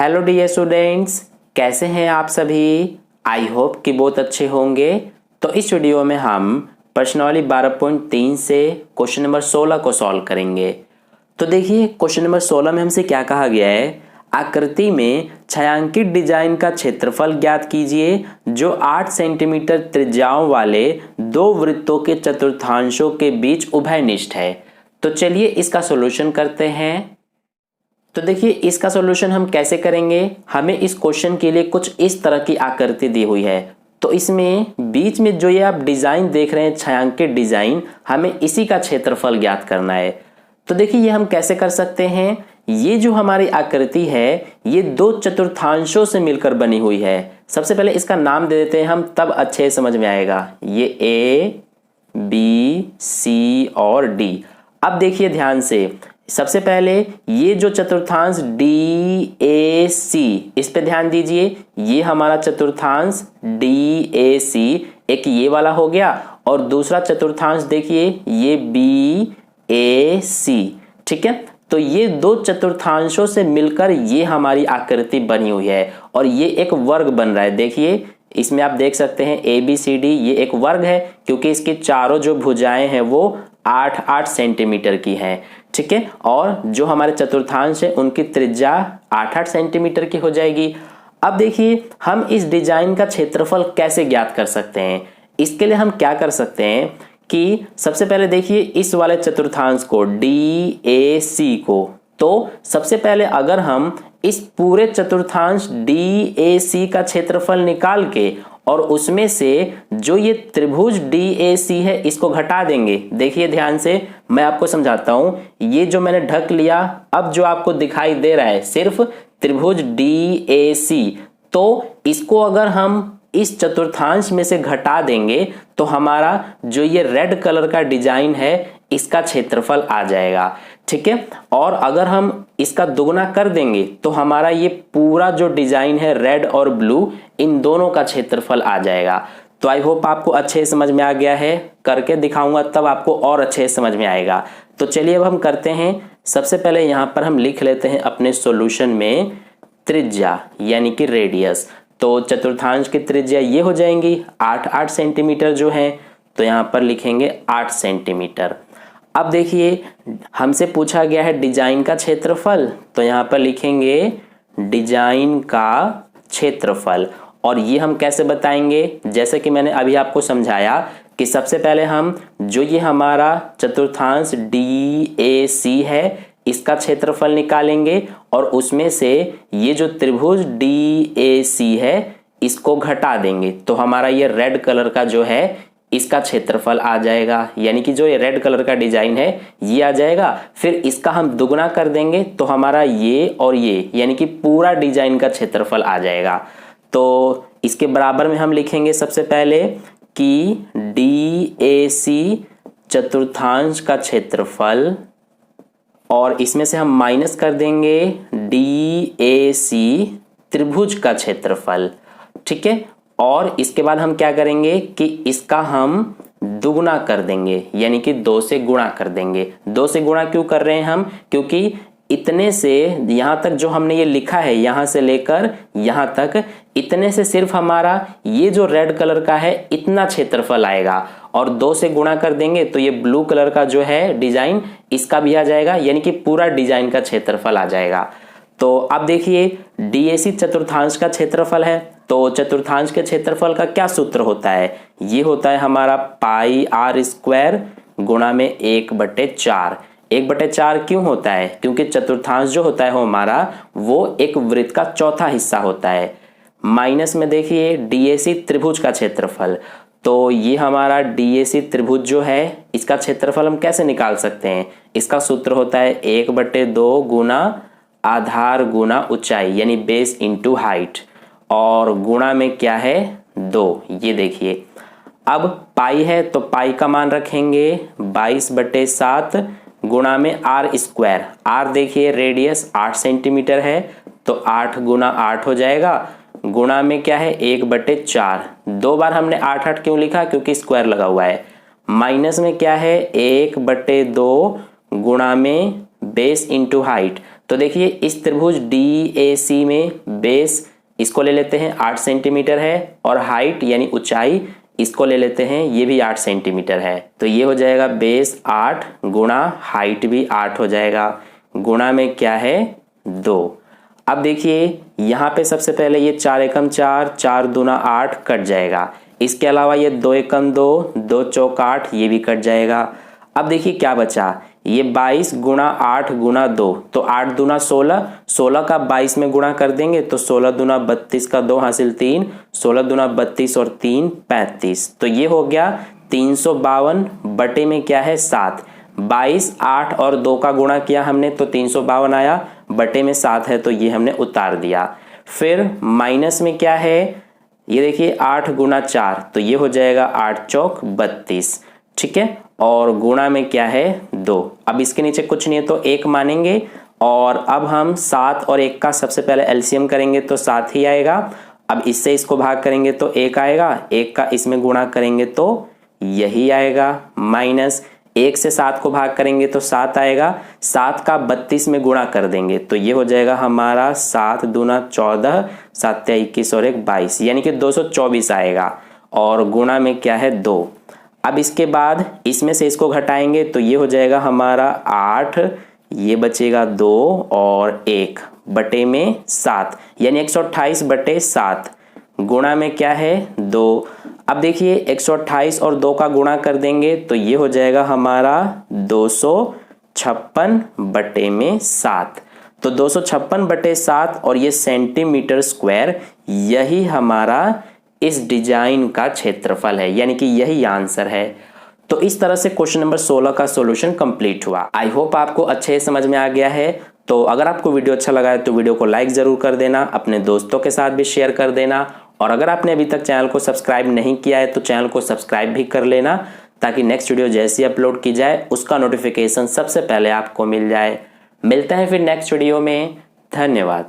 Hello dear students, कैसे हैं आप सभी। आई होप कि बहुत अच्छे होंगे। तो इस वीडियो में हम प्रश्नावली 12.3 से क्वेश्चन नंबर 16 को सॉल्व करेंगे। तो देखिए क्वेश्चन नंबर 16 में हमसे क्या कहा गया है। आकृति में छायांकित डिजाइन का क्षेत्रफल ज्ञात कीजिए जो 8 सेंटीमीटर त्रिज्याओं वाले दो वृत्तों के चतुर्थांशों के बीच उभयनिष्ठ है। तो चलिए इसका सॉल्यूशन करते हैं। तो देखिए इसका सॉल्यूशन हम कैसे करेंगे। हमें इस क्वेश्चन के लिए कुछ इस तरह की आकृति दी हुई है। तो इसमें बीच में जो ये आप डिजाइन देख रहे हैं छायांकित डिजाइन, हमें इसी का क्षेत्रफल ज्ञात करना है। तो देखिए ये हम कैसे कर सकते हैं। ये जो हमारी आकृति है ये दो चतुर्थांशों से मिलकर बनी हुई है। सबसे पहले इसका नाम दे देते हैं हम, तब अच्छे समझ में आएगा। ये ए बी सी और डी। अब देखिए ध्यान से, सबसे पहले ये जो चतुर्थांश डी ए सी, इस पे ध्यान दीजिए। ये हमारा चतुर्थांश डी ए सी एक ये वाला हो गया, और दूसरा चतुर्थांश देखिए ये बी ए सी। ठीक है, तो ये दो चतुर्थांशों से मिलकर ये हमारी आकृति बनी हुई है और ये एक वर्ग बन रहा है। देखिए इसमें आप देख सकते हैं ए बी सी डी, ये एक वर्ग है क्योंकि इसकी चारों जो भुजाएं हैं वो 8-8 सेंटीमीटर की हैं। ठीक है, और जो हमारे चतुर्थांश है उनकी त्रिज्या 8-8 सेंटीमीटर की हो जाएगी। अब देखिए हम इस डिजाइन का क्षेत्रफल कैसे ज्ञात कर सकते हैं। इसके लिए हम क्या कर सकते हैं कि सबसे पहले देखिए इस वाले चतुर्थांश को डी ए सी को, तो सबसे पहले अगर हम इस पूरे चतुर्थांश डी ए सी का क्षेत्रफल निकाल के और उसमें से जो ये त्रिभुज डी ए सी है इसको घटा देंगे। देखिए ध्यान से मैं आपको समझाता हूं। ये जो मैंने ढक लिया, अब जो आपको दिखाई दे रहा है सिर्फ त्रिभुज डी ए सी, तो इसको अगर हम इस चतुर्थांश में से घटा देंगे तो हमारा जो ये रेड कलर का डिजाइन है इसका क्षेत्रफल आ जाएगा। ठीक है, और अगर हम इसका दुगना कर देंगे तो हमारा ये पूरा जो डिजाइन है रेड और ब्लू, इन दोनों का क्षेत्रफल आ जाएगा। तो आई होप आपको अच्छे समझ में आ गया है। करके दिखाऊंगा तब आपको और अच्छे समझ में आएगा। तो चलिए अब हम करते हैं। सबसे पहले यहां पर हम लिख लेते हैं अपने सॉल्यूशन में त्रिज्या यानी कि रेडियस। तो चतुर्थांश की त्रिज्या ये हो जाएंगी 8-8 सेंटीमीटर जो है, तो यहां पर लिखेंगे 8 सेंटीमीटर। अब देखिए हमसे पूछा गया है डिजाइन का क्षेत्रफल, तो यहां पर लिखेंगे डिजाइन का क्षेत्रफल। और ये हम कैसे बताएंगे, जैसे कि मैंने अभी आपको समझाया कि सबसे पहले हम जो ये हमारा चतुर्थांश डी ए सी है इसका क्षेत्रफल निकालेंगे और उसमें से ये जो त्रिभुज डी ए सी है इसको घटा देंगे, तो हमारा ये रेड कलर का जो है इसका क्षेत्रफल आ जाएगा। यानी कि जो ये रेड कलर का डिजाइन है ये आ जाएगा। फिर इसका हम दुगना कर देंगे तो हमारा ये और ये यानी कि पूरा डिजाइन का क्षेत्रफल आ जाएगा। तो इसके बराबर में हम लिखेंगे सबसे पहले कि डी ए सी चतुर्थांश का क्षेत्रफल, और इसमें से हम माइनस कर देंगे डी ए सी त्रिभुज का क्षेत्रफल। ठीक है, और इसके बाद हम क्या करेंगे कि इसका हम दुगना कर देंगे यानी कि 2 से गुणा कर देंगे। 2 से गुणा क्यों कर रहे हैं हम, क्योंकि इतने से यहां तक जो हमने ये लिखा है यहां से लेकर यहां तक, इतने से सिर्फ हमारा ये जो रेड कलर का है इतना क्षेत्रफल आएगा, और 2 से गुणा कर देंगे तो ये ब्लू कलर का जो है डिजाइन इसका भी आ जाएगा, यानी कि पूरा डिजाइन का क्षेत्रफल आ जाएगा। तो अब देखिए डीएसी चतुर्थांश का क्षेत्रफल है, तो चतुर्थांश के क्षेत्रफल का क्या सूत्र होता है, ये होता है हमारा पाई आर स्क्वायर गुणा में 1/4। 1/4 क्यों होता है, क्योंकि चतुर्थांश जो होता है वो हमारा वो एक वृत्त का चौथा हिस्सा होता है। माइनस में देखिए डीएसी त्रिभुज का क्षेत्रफल, तो ये हमारा डीएसी त्रिभुज जो है इसका क्षेत्रफल हम कैसे निकाल सकते हैं। इसका सूत्र होता है 1/2 गुना आधार गुना ऊंचाई यानी बेस इंटू हाइट, और गुणा में क्या है 2। ये देखिए अब पाई है तो पाई का मान रखेंगे 22/7 गुणा में आर स्क्वायर। आर देखिए रेडियस 8 सेंटीमीटर है तो 8 गुना 8 हो जाएगा, गुणा में क्या है 1/4। 2 बार हमने 8-8 क्यों लिखा, क्योंकि स्क्वायर लगा हुआ है। माइनस में क्या है 1/2 गुणा में बेस इंटू हाइट, तो देखिए इस त्रिभुज DAC में बेस इसको ले लेते हैं 8 सेंटीमीटर है और हाइट यानी ऊंचाई इसको ले लेते हैं, ये भी 8 सेंटीमीटर है। तो ये हो जाएगा बेस 8 गुणा हाइट भी 8 हो जाएगा, गुणा में क्या है 2। अब देखिए यहाँ पे सबसे पहले ये 4 एकम 4, 4 दूना 8 कट जाएगा। इसके अलावा ये 2 एकम 2, 2 चौक 8 ये भी कट जाएगा। अब देखिए क्या बचा, ये 22 गुणा 8 गुणा 2, तो 8 दूना 16, 16 का 22 में गुणा कर देंगे तो 16 दूना 32 का 2 हासिल 3, 16 दूना 32 और 3 35। तो ये हो गया 352 बटे में क्या है 7। 22 8 और 2 का गुणा किया हमने तो 352 आया, बटे में 7 है तो ये हमने उतार दिया। फिर माइनस में क्या है, ये देखिए 8 गुणा 4, तो ये हो जाएगा 8 चौक 32, ठीक है, और गुणा में क्या है 2। अब इसके नीचे कुछ नहीं है तो 1 मानेंगे, और अब हम 7 और 1 का सबसे पहले एलसीएम करेंगे तो 7 ही आएगा। अब इससे इसको भाग करेंगे तो 1 आएगा, 1 का इसमें गुणा करेंगे तो यही आएगा, माइनस 1 से 7 को भाग करेंगे तो 7 आएगा, 7 का 32 में गुणा कर देंगे तो ये हो जाएगा हमारा 7 दूना 14, 7 21 और 1 22, यानी कि 224 आएगा, और गुणा में क्या है 2। अब इसके बाद इसमें से इसको घटाएंगे तो ये हो जाएगा हमारा 8, ये बचेगा 2 और 1 बटे में 7, यानी 128 बटे 7, गुणा में क्या है 2। अब देखिए 128 और 2 का गुणा कर देंगे तो ये हो जाएगा हमारा 256 बटे में 7। तो 256 बटे 7 और ये सेंटीमीटर स्क्वायर, यही हमारा इस डिजाइन का क्षेत्रफल है, यानी कि यही आंसर है। तो इस तरह से क्वेश्चन नंबर 16 का सॉल्यूशन कंप्लीट हुआ। आई होप आपको अच्छे समझ में आ गया है। तो अगर आपको वीडियो अच्छा लगा है तो वीडियो को लाइक जरूर कर देना, अपने दोस्तों के साथ भी शेयर कर देना, और अगर आपने अभी तक चैनल को सब्सक्राइब नहीं किया है तो चैनल को सब्सक्राइब भी कर लेना, ताकि नेक्स्ट वीडियो जैसी अपलोड की जाए उसका नोटिफिकेशन सबसे पहले आपको मिल जाए। मिलते हैं फिर नेक्स्ट वीडियो में, धन्यवाद।